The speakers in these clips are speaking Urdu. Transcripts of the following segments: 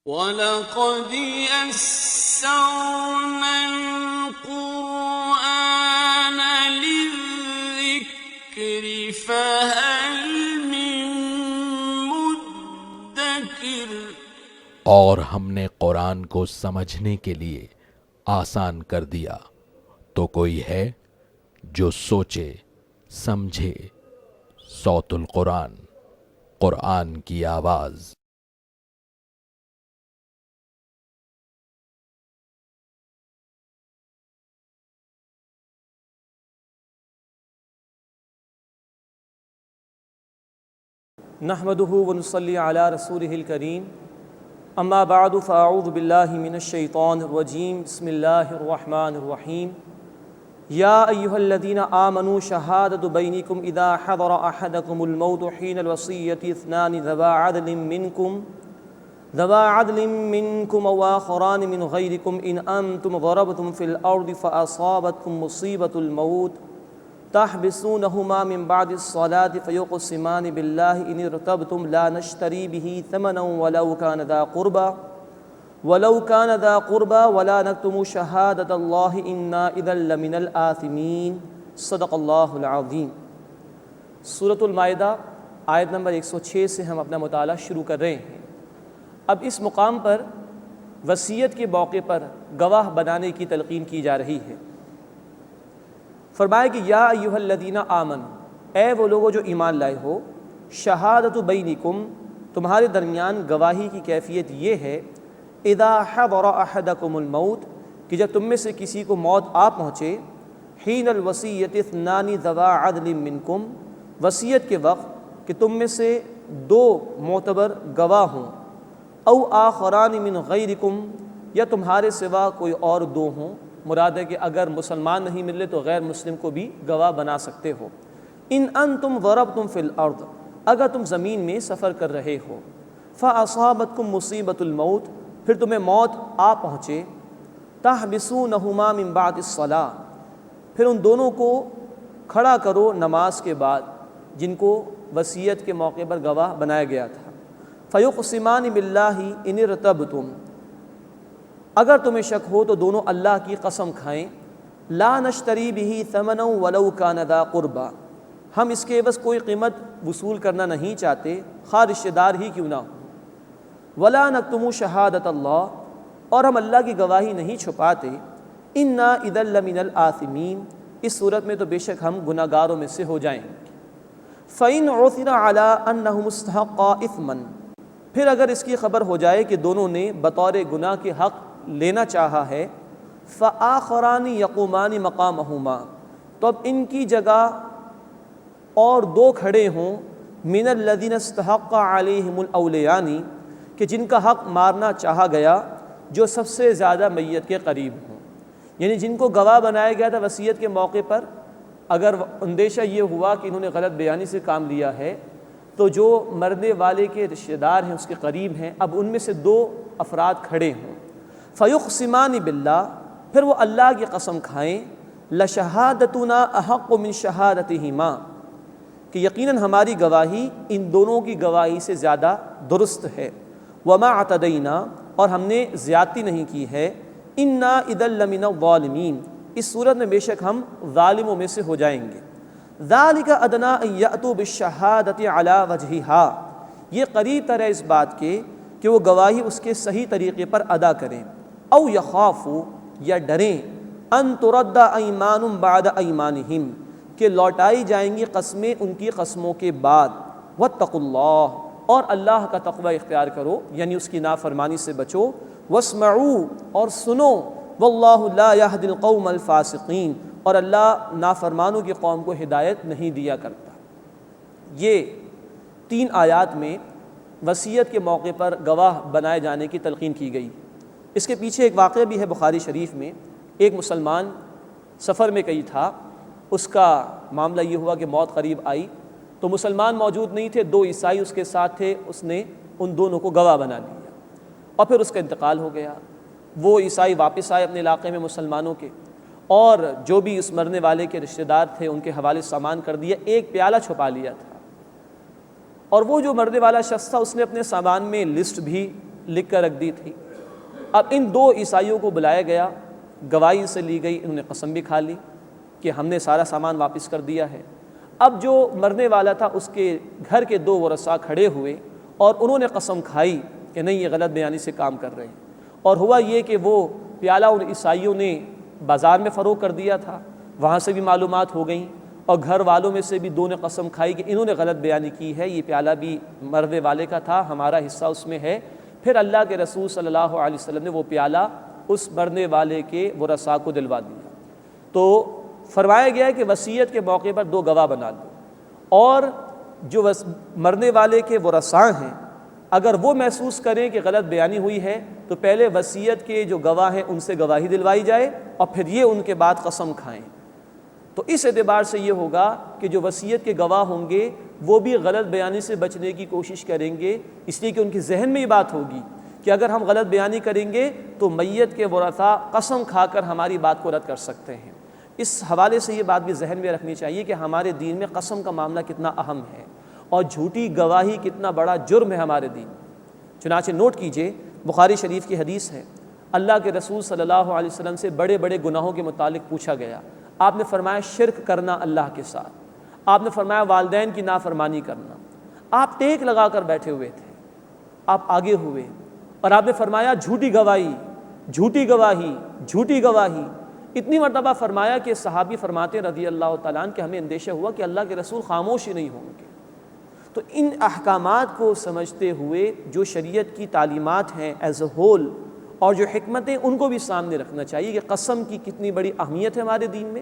وَلَقَدْ يَسَّرْنَا الْقُرْآنَ لِلذِّكْرِ فَهَلْ مِن مُّدَّكِرٍ۔ اور ہم نے قرآن کو سمجھنے کے لیے آسان کر دیا، تو کوئی ہے جو سوچے سمجھے۔ صوت القرآن، قرآن کی آواز۔ نحمده ونصلي على رسوله الكريم اما بعد فاعوذ بالله من الشيطان الرجيم بسم الله الرحمن الرحيم يا ايها الذين آمنوا شهادة بينكم اذا حضر احدكم الموت حين الوصية اثنان ذوى عدل منكم او آخران من غيركم ان انتم ضربتم في الارض فاصابتكم مصيبة الموت تحبسونهما من بعد الصلاة فيقسمان بالله إن ارتبتم لا نشتري به ثمنا ولو كان ذا قربى ولا نكتم شهادة الله إنا إذا لمن الآثمين۔ صدق اللہ العظیم۔ سورۃ المائدہ آیت نمبر 106 سے ہم اپنا مطالعہ شروع کر رہے ہیں۔ اب اس مقام پر وصیت کے موقع پر گواہ بنانے کی تلقین کی جا رہی ہے۔ فرمایا کہ یا ایھا الذین آمنوا، اے وہ لوگوں جو ایمان لائے ہو، شہادت بینکم، تمہارے درمیان گواہی کی کیفیت یہ ہے، اذا حضر احدکم الموت، کہ جب تم میں سے کسی کو موت آ پہنچے، حین الوصیۃ اثنان ذوی عدل منکم، وصیت کے وقت کہ تم میں سے دو معتبر گواہ ہوں، او آخران من غیرکم، یا تمہارے سوا کوئی اور دو ہوں۔ مراد ہے کہ اگر مسلمان نہیں ملے تو غیر مسلم کو بھی گواہ بنا سکتے ہو۔ ان انتم ضربتم فی الارض، اگر تم زمین میں سفر کر رہے ہو، فاصابتکم مصیبۃ الموت، پھر تمہیں موت آ پہنچے، تحبسونہما من بعد الصلاۃ، پھر ان دونوں کو کھڑا کرو نماز کے بعد جن کو وصیت کے موقع پر گواہ بنایا گیا تھا۔ فیقسمان باللہ ان ارتبتم، اگر تمہیں شک ہو تو دونوں اللہ کی قسم کھائیں، لا نشتری بہ ثمنا ولو کان ذا قربى، ہم اس کے عوض کوئی قیمت وصول کرنا نہیں چاہتے، خواہ رشتہ دار ہی کیوں نہ ہو، ولا نکتم شہادۃ اللہ، اور ہم اللہ کی گواہی نہیں چھپاتے، انا اذا لمن الآثمین، اس صورت میں تو بے شک ہم گناہ گاروں میں سے ہو جائیں گے۔ فإن عثر علی انہم استحقا اثما، پھر اگر اس کی خبر ہو جائے کہ دونوں نے بطور گناہ کے حق لینا چاہا ہے، فآخران یقومان مقامہما، تو اب ان کی جگہ اور دو کھڑے ہوں، من الذین استحق علیہم الاولیان، کہ جن کا حق مارنا چاہا گیا جو سب سے زیادہ میت کے قریب ہوں، یعنی جن کو گواہ بنایا گیا تھا وصیت کے موقع پر، اگر اندیشہ یہ ہوا کہ انہوں نے غلط بیانی سے کام لیا ہے تو جو مرنے والے کے رشتہ دار ہیں اس کے قریب ہیں، اب ان میں سے دو افراد کھڑے ہوں، فیقسمان باللہ، پھر وہ اللہ کی قسم کھائیں، لشہادتنا احق من شہادتہما، کہ یقیناً ہماری گواہی ان دونوں کی گواہی سے زیادہ درست ہے، وما اعتدینا، اور ہم نے زیادتی نہیں کی ہے، انا اذا لمن الظالمین، اس صورت میں بے شک ہم ظالموں میں سے ہو جائیں گے۔ ذالک ادنی ان یأتوا بالشہادۃ علی وجہہا، یہ قریب تر ہے اس بات کے کہ وہ گواہی اس کے صحیح طریقے پر ادا کریں، او یخافوا، یا ڈریں، ان ترد ایمان بعد ایمانہم، کہ لوٹائی جائیں گی قسمیں ان کی قسموں کے بعد، واتقوا اللہ، اور اللہ کا تقوی اختیار کرو، یعنی اس کی نافرمانی سے بچو، واسمعوا، اور سنو، واللہ لا یہدی القوم الفاسقین، اور اللہ نافرمانوں کی قوم کو ہدایت نہیں دیا کرتا۔ یہ 3 آیات میں وصیت کے موقع پر گواہ بنائے جانے کی تلقین کی گئی۔ اس کے پیچھے ایک واقعہ بھی ہے بخاری شریف میں، ایک مسلمان سفر میں کہیں تھا، اس کا معاملہ یہ ہوا کہ موت قریب آئی تو مسلمان موجود نہیں تھے، 2 عیسائی اس کے ساتھ تھے، اس نے ان دونوں کو گواہ بنا لیا اور پھر اس کا انتقال ہو گیا۔ وہ عیسائی واپس آئے اپنے علاقے میں مسلمانوں کے، اور جو بھی اس مرنے والے کے رشتہ دار تھے ان کے حوالے سامان کر دیا، ایک پیالہ چھپا لیا تھا، اور وہ جو مرنے والا شخص تھا اس نے اپنے سامان میں لسٹ بھی لکھ کر رکھ دی تھی۔ اب ان دو عیسائیوں کو بلایا گیا، گواہی سے لی گئی، انہوں نے قسم بھی کھا لی کہ ہم نے سارا سامان واپس کر دیا ہے۔ اب جو مرنے والا تھا اس کے گھر کے دو ورثاء کھڑے ہوئے اور انہوں نے قسم کھائی کہ نہیں، یہ غلط بیانی سے کام کر رہے ہیں۔ اور ہوا یہ کہ وہ پیالہ ان عیسائیوں نے بازار میں فروخت کر دیا تھا، وہاں سے بھی معلومات ہو گئیں، اور گھر والوں میں سے بھی دو نے قسم کھائی کہ انہوں نے غلط بیانی کی ہے، یہ پیالہ بھی مرنے والے کا تھا، ہمارا حصہ اس میں ہے۔ پھر اللہ کے رسول صلی اللہ علیہ وسلم نے وہ پیالہ اس مرنے والے کے ورثاء کو دلوا دیا۔ تو فرمایا گیا ہے کہ وصیت کے موقع پر دو گواہ بنا دو، اور جو مرنے والے کے ورثاء ہیں اگر وہ محسوس کریں کہ غلط بیانی ہوئی ہے تو پہلے وصیت کے جو گواہ ہیں ان سے گواہی دلوائی جائے، اور پھر یہ ان کے بعد قسم کھائیں۔ تو اس اعتبار سے یہ ہوگا کہ جو وصیت کے گواہ ہوں گے وہ بھی غلط بیانی سے بچنے کی کوشش کریں گے، اس لیے کہ ان کے ذہن میں یہ بات ہوگی کہ اگر ہم غلط بیانی کریں گے تو میت کے ورثاء قسم کھا کر ہماری بات کو رد کر سکتے ہیں۔ اس حوالے سے یہ بات بھی ذہن میں رکھنی چاہیے کہ ہمارے دین میں قسم کا معاملہ کتنا اہم ہے اور جھوٹی گواہی کتنا بڑا جرم ہے ہمارے دین۔ چنانچہ نوٹ کیجئے، بخاری شریف کی حدیث ہے، اللہ کے رسول صلی اللہ علیہ وسلم سے بڑے بڑے گناہوں کے متعلق پوچھا گیا۔ آپ نے فرمایا شرک کرنا اللہ کے ساتھ، آپ نے فرمایا والدین کی نافرمانی کرنا۔ آپ ٹیک لگا کر بیٹھے ہوئے تھے، آپ آگے ہوئے اور آپ نے فرمایا جھوٹی گواہی، جھوٹی گواہی، جھوٹی گواہی۔ اتنی مرتبہ فرمایا کہ صحابی فرماتے رضی اللہ تعالیٰ عنہ کہ ہمیں اندیشہ ہوا کہ اللہ کے رسول خاموش ہی نہیں ہوں گے۔ تو ان احکامات کو سمجھتے ہوئے جو شریعت کی تعلیمات ہیں ایز اے ہول اور جو حکمتیں، ان کو بھی سامنے رکھنا چاہیے کہ قسم کی کتنی بڑی اہمیت ہے ہمارے دین میں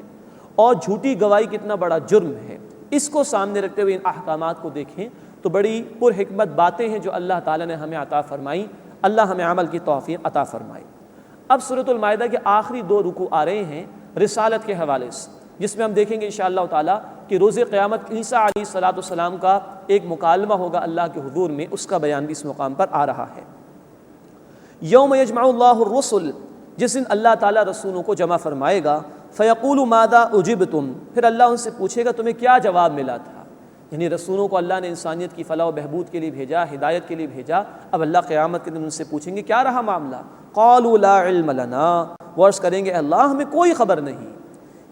اور جھوٹی گواہی کتنا بڑا جرم ہے۔ اس کو سامنے رکھتے ہوئے ان احکامات کو دیکھیں تو بڑی پر حکمت باتیں ہیں جو اللہ تعالیٰ نے ہمیں عطا فرمائی۔ اللہ ہمیں عمل کی توفیق عطا فرمائے۔ اب سورۃ المائدہ کے آخری دو رکوع آ رہے ہیں رسالت کے حوالے سے، جس میں ہم دیکھیں گے انشاءاللہ تعالیٰ کہ روز قیامت عیسیٰ علیہ السلام کا ایک مکالمہ ہوگا اللہ کے حضور میں، اس کا بیان بھی اس مقام پر آ رہا ہے۔ یوم یجمع اللہ الرسل، جس دن اللہ تعالیٰ رسولوں کو جمع فرمائے گا، فیقول ماذا اجبتم، پھر اللہ ان سے پوچھے گا تمہیں کیا جواب ملا تھا۔ یعنی رسولوں کو اللہ نے انسانیت کی فلاح و بہبود کے لیے بھیجا، ہدایت کے لیے بھیجا، اب اللہ قیامت کے دن ان سے پوچھیں گے کیا رہا معاملہ۔ قالوا لا علم لنا، وہ عرض کریں گے اللہ ہمیں کوئی خبر نہیں۔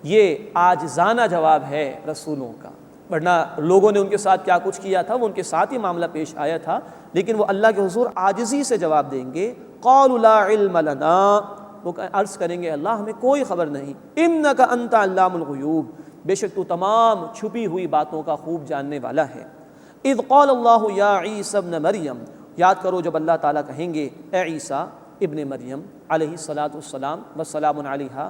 یہ عاجزانہ جواب ہے رسولوں کا، ورنہ لوگوں نے ان کے ساتھ کیا کچھ کیا تھا وہ ان کے ساتھ ہی معاملہ پیش آیا تھا، لیکن وہ اللہ کے حضور عاجزی سے جواب دیں گے۔ قالوا لا علم لنا، وہ عرض کریں گے اللہ ہمیں کوئی خبر نہیں۔ انک انت علام الغیوب، بے شک تو تمام چھپی ہوئی باتوں کا خوب جاننے والا ہے۔ اذ قال اللہ یا عیسی ابن مریم، یاد کرو جب اللہ تعالیٰ کہیں گے اے عیسیٰ ابن مریم علیہ السلام وسلام علیہ،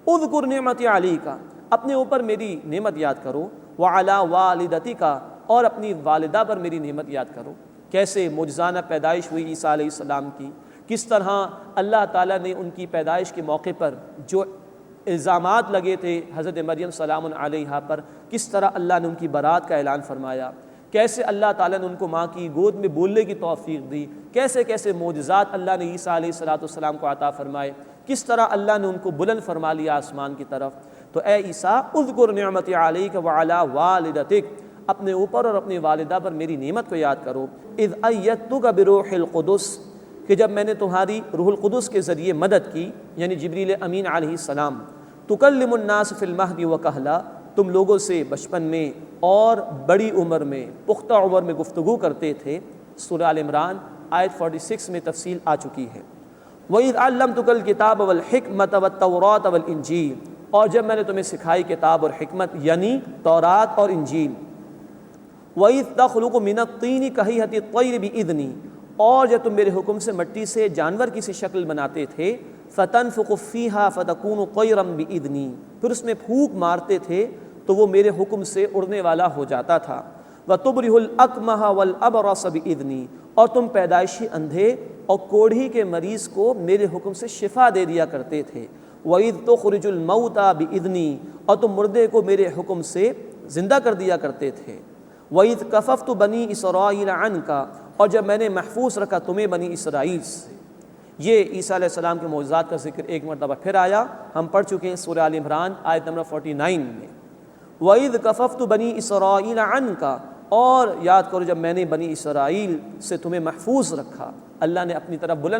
اذکر نعمتی علیک، اپنے اوپر میری نعمت یاد کرو، وعلی والدتک، اور اپنی والدہ پر میری نعمت یاد کرو۔ کیسے معجزانہ پیدائش ہوئی عیسیٰ علیہ السلام کی، کس طرح اللہ تعالیٰ نے ان کی پیدائش کے موقع پر جو الزامات لگے تھے حضرت مریم سلام علیہا پر، کس طرح اللہ نے ان کی برات کا اعلان فرمایا، کیسے اللہ تعالیٰ نے ان کو ماں کی گود میں بولنے کی توفیق دی، کیسے کیسے معجزات اللہ نے عیسیٰ علیہ السلام کو عطا فرمائے، کس طرح اللہ نے ان کو بلند فرما لیا آسمان کی طرف۔ تو اے عیسیٰ اذکر نعمتی علیک وعلی والدتک، اپنے اوپر اور اپنی والدہ پر میری نعمت کو یاد کرو۔ اذ ایدتک بروح القدس، کہ جب میں نے تمہاری روح القدس کے ذریعے مدد کی، یعنی جبریل امین علیہ السلام، تکلم الناس فی المہد وکہلا، تم لوگوں سے بچپن میں اور بڑی عمر میں، پختہ عمر میں گفتگو کرتے تھے۔ سورہ آل عمران آیت 46 میں تفصیل آ چکی ہے۔ وَإِذْ عَلَّمْتُكَ الْكِتَابَ وَالْحِكْمَةَ وَالتَّوْرَاةَ وَالْإِنْجِيلَ، اور جب میں نے تمہیں سکھائی کتاب اور حکمت، یعنی تورات اور انجیل۔ وَإِذْ تَخْلُقُ مِنَ الطِّينِ كَهَيْئَةِ الطَّيْرِ بِإِذْنِي، اور جب تم میرے حکم سے مٹی سے جانور کی سی شکل بناتے تھے، فَتَنْفُخُ فِيهَا فَتَكُونُ طَيْرًا بِإِذْنِي، پھر اس میں پھونک مارتے تھے تو وہ میرے حکم سے اڑنے والا ہو جاتا تھا۔ وَتُبْرِئُ الْأَكْمَحَ وَالْأَبْرَصَ بِإِذْنِي، اور تم پیدائشی اندھے اور کوڑھی کے مریض کو میرے حکم سے شفا دے دیا کرتے تھے۔ وَإِذْ تُخْرِجُ الْمَوْتَى بِإِذْنِي، اور تم مردے کو میرے حکم سے زندہ کر دیا کرتے تھے۔ وَإِذْ كَفَفْتُ بَنِي إِسْرَائِيلَ عَنْكَ، اور جب میں نے محفوظ رکھا تمہیں بنی اسرائیل سے۔ یہ عیسیٰ علیہ السلام کے معجزات کا ذکر ایک مرتبہ پھر آیا، ہم پڑھ چکے ہیں سورہ آل عمران آیت نمبر 49 میں۔ وَإِذْ كَفَفْتُ بَنِي إِسْرَائِيلَ عَنْكَ، اور یاد کرو جب میں نے بنی اسرائیل سے تمہیں محفوظ رکھا۔ اللہ نے اپنی طرف بلند